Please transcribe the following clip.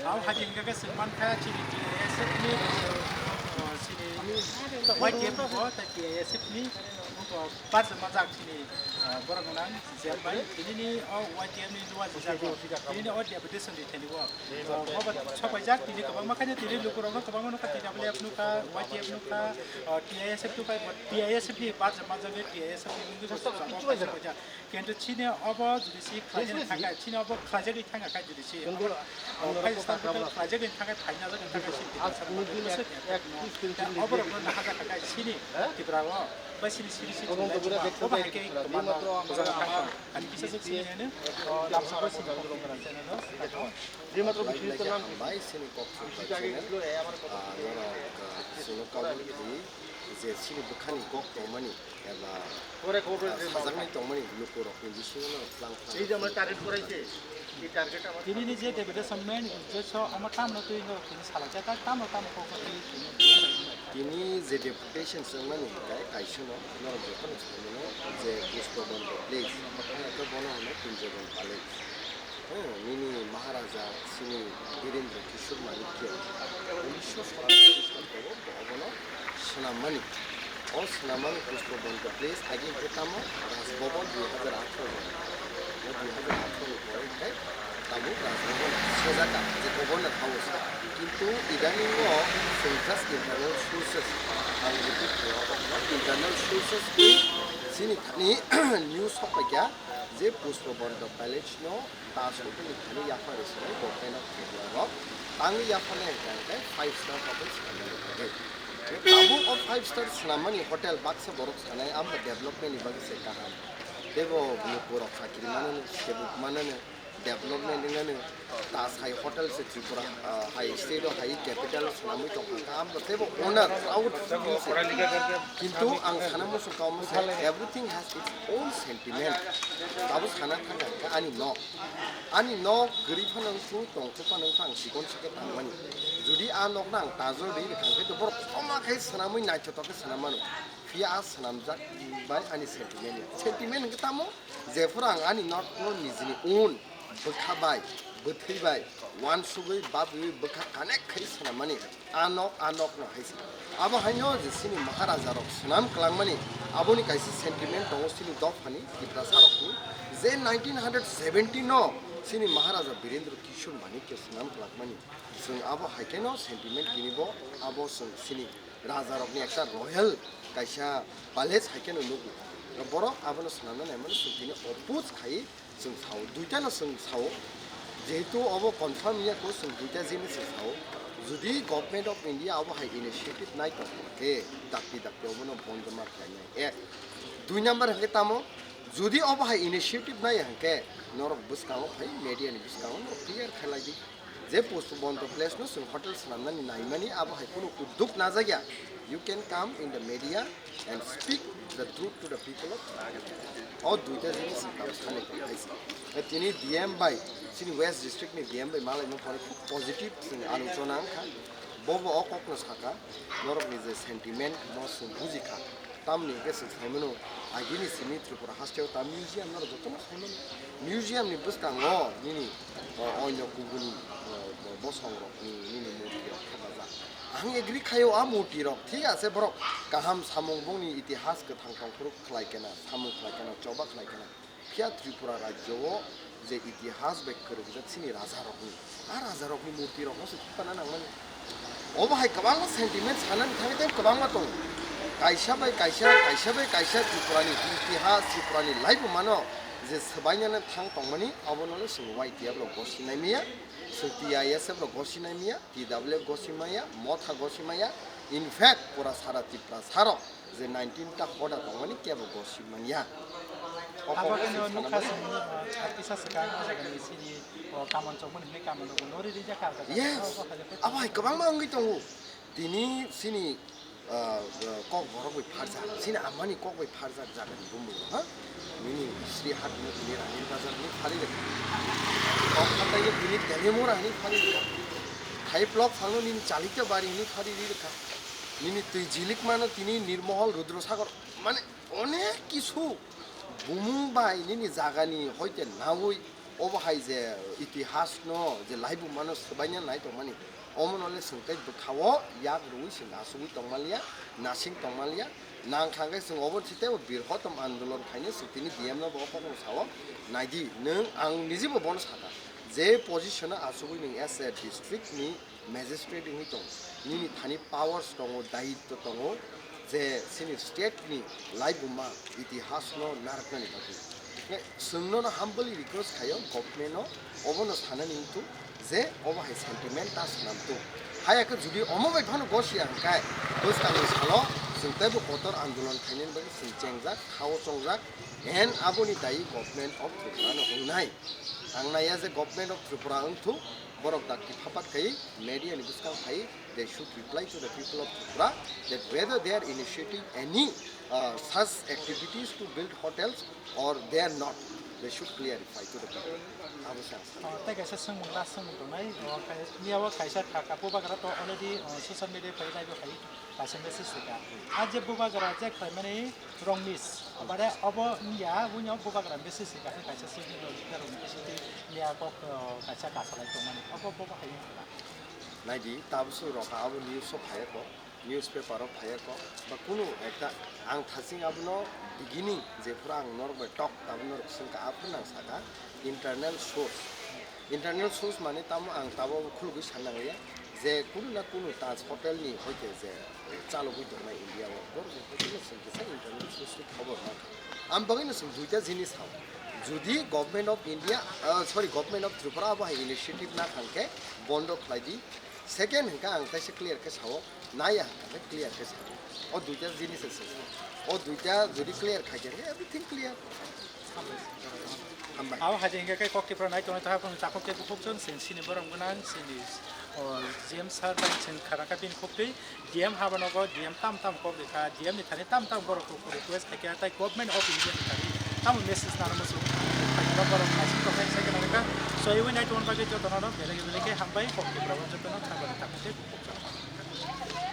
Áo hai chân cái sự man khá chỉ thì sếp ní chỉ quay kiếm có tại kia sếp ní có bắt sự man giặc chỉ bảo rằng là xem bài thì ní quay kiếm ní dua giặc thì ní ở địa bên sân thì thấy được có bắt cho bài giặc thì ní các bạn cái thì lúc đó các bạn nó cái thì double nu ka quay kiếm nu ka kia sếp tu cái kia sếp đi bắt sự man giặc kia sếp đi nó có cái gì কিন্তু চীনে of যদি খাজের থাকা চীনে of খাজের থাকা কাজ যদি পাকিস্তান খাজের থাকা থাইনা যাবে থাকা সিটি অবরক না হাজা থাকা চীনে তিব্রাও বা সিরি সিরি সিরি অব হাইকে মাত্র আমি কিছু চিনে লামসাবা সিটি যে মাত্র বিশিষ্ট নাম ভাই সিনি কক্স আগে ছিল আমার কথা সিনো কাবুলি যে সিনি বখানি কক তমানি এবা পরে খবর সাজানাই তমানি লোকর কন্ডিশনাল প্ল্যান এই যে আমরা টার্গেট করাইছে এই টার্গেট আমার তিনি নিজে ডেভেলপমেন্ট যে আমার কাম না তুই তিনি সালাজা তার কাম কো তিনি যে ডেপুটেশন সমানি গায় কাইশনো নর যখন সামনে যে পুষ্পবন প্লেস তো বনো হলো কুঞ্জবন প্যালেস মিনি মহারাজা সিনি বীরেন্দ্র কিশোর মানিক্য 1947 খ্রিস্টাব্দে ভবন সোনামণি ও সোনামণি পুষ্পবন প্লেস আগে যেতাম রাজভবন 2018 পরে তাবো রাজভবন সোজাটা যে ভবনের হাউস কিন্তু ইদানিং সেন্ট্রাস ইন্টারনাল সোর্সেস ইন্টারনাল সোর্সেস সিনি থানি নিউজ হপাইয়া যে পুষ্পবন প্যালেস নো তাসুনি থানি ইয়াফারেছে গভর্নমেন্ট অফ ইন্ডিয়া आंनि याफाने गायनाय 5 स्टार होटेल सानाय बाबू ऑफ 5 स्टार सनामनि होटेल बाक्सा बरक सानाय आम डेवलपमेंट नि बागै से काहाम देबो बुलपुर साकिरि मानने सेबु मानने डेवलपमेंट निङानो तासाय होटेल से Tripura high state high capital सनामि तो आम देबो ओनर आउट किंतु आं सानामो सकाम everything has its own sentiment बाबू साना थांगा आनि न गरिफानों सु दंखफानों थां सिगन सिके थांमानि जुदि आ नक नां ताजर दै थांखे तो बर खमाखै सनामि नायथतके सनामानो फिया सनामजाक बाय आनि सेंटिमेंट गतामो जेफोरा आनि नट नो निजिनि ओन बखाबाय बोथैबाय वान सुबै बाबुयै बखा कानेक्ट खै सनामानि आनक न हाइस आबो हाइनो जे सिनि महाराजा रक सनाम क्लांगमानि आबोनि काइसे सेंटिमेंट दङ सिनि दफानि दिप्रासारकनि जे 1970 न सिनि महाराजा वीरेंद्र किशोर मानिक्य सनाम क्लांगमानि जों आबो हाइकेनो सेंटिमेंट किनिबो आबो जों सिनि राजा रकनि एकटा रयेल काइसा पैलेस हाइकेनो नुगु बरक आबोनो सनामना नायमोन सुतिनि अपोज खाइ जों साव दुइटानो जों साव जेहेतु अब कन्फार्म याको जों दुइटा जिनिस साव जुदि गभर्नमेंट अफ इंडिया अब हाइ इनिशिएटिव नाय के दाक्ति अबनो बन्दमा खायनाय एक दुइ नम्बर हके तामो जुदि अब हाइ इनिशिएटिव नाय हके नरक बुसकाव फाइ मीडिया नि बुसकाव क्लियर खालायदि जे पोस्ट बन्द प्लेस नो जों होटेल सनामनानि नायमानि अब हाइ कुनु उद्योग ना जागिया you can come in the media and speak the truth to the people of all duita jinis kamsane kaisi tini dm by sini west district ni dm by malai no pore positive sini aluchona kha bobo okokno saka norok ni je sentiment no sun bujika tamni gese thaimeno agini sini tripura hasteo tam museum no jotono thaimeno museum ni buskango nini onyo kuguni bosongro ni murti khabaza आं agree खायो आ मूर्ति रक ठीक आसे बरक गाहाम सामंगबंनि इतिहास गोथां थांखुरु खलायकेना सामु खलायकेना चौबा खलायकेना फिया त्रिपुरा राज्यआव जे इतिहास बे खोरोगजाथिनि राजा रकनि आ राजा रकनि मूर्ति रकनो सिपाना नांगोन अबहाय गोबां सेन्टिमेन्ट सानानै थाङै गोबां दं कायसा त्रिपुरानि इतिहास त्रिपुरानि लाइफ मानो जे सबायनानै थां तंमानि अबनले सोंवाय दियाब्लो गसिनाय मिया TIS Gosimaya, TW Gosimaya, Motha Gosimaya, in fact, for a Sara Tiprasaro, the 19th of order of Mani Cabo Gosimaya. Yes, I come along with Tini Sini cock with Parza, Sina Amani cock with Parza Jagan Bumu, huh? Meaning, Sri had no clear and it doesn't need Haliday. Okataye binit telemora ni phari hai block phalo ni chalite bari ni phari rirka nini tui jilik mano tini nirmohol rudrosagar mane onek kisu bumu bai nini jagani hoite nawoi obahay je itihas no je laibu manus sebanya nai tongmani omonole sungkai bukhawo yak rui sing asui tongmalia nasing tongmalia nang khangai sing obon site birhotom andolon khaine sutini dm no bokong sawo naidi nung ang nijibo bonus hata je position asui ning as a district ni magistrate ni tong ni thani powers tongo daitto tongo je sini state ni laibuma itihas no narakani bagi sungno no humbly request khayo government no obono sanani tu je obahay sentiment tas namtu hayaka judi omobai phano gosia kai dostani salo sungtaibo kotor andolon khainen bagi singchengjak khao chongjak en aboni dai government of Tripura no unai angnaya je government of Tripura ungthu borok dakki phapat kai media ni buskang kai they should reply to the people of Tripura that whether they are initiating any such activities to build hotels or they are not they should clarify to the people. Tai kaisa sengmung la sengmung tongnai niawa kaisa thaka bubagara to already social media pai dai khai kaisa message sika aje bubagara je khai mane wrong miss abare obo nya bunya bubagara message sika kaisa sengmung lo daro message nia ko kaisa kasalai tongmani obo boba khai naidi tabsu roka abu news of hayako newspaper of hayako ba kuno ekta ang thasing abuno beginning je pura ang normal talk abuno singka apuna saka internal source mane tamo ang tabo khulgu sanangya je kuno na kuno taj hotel ni hoite je chalo gui dona india wa bor je hotel singka sa internal source ni khabar na am bagina sing duita jinis ha jodi government of india government of tripura ba initiative na khangke bondo khlaidi second hingka ang taise clear ke sawo naya hangka clear ke sawo o duita jinis ase o duita jodi clear khaje everything clear aw haje hingga kai kokti pranai tonai ta pon ta kokti khopjon sin sini borong gunan sini gm sar ban sin kharaka bin khopti gm habanogo gm tam ko bika gm ni thani tam borok ko request thake ta government of india ni thani tam message na namu borok kasi ko kai second ka so even I don't forget to no bele ke hambai kokti prawan jotno thangba ta kokti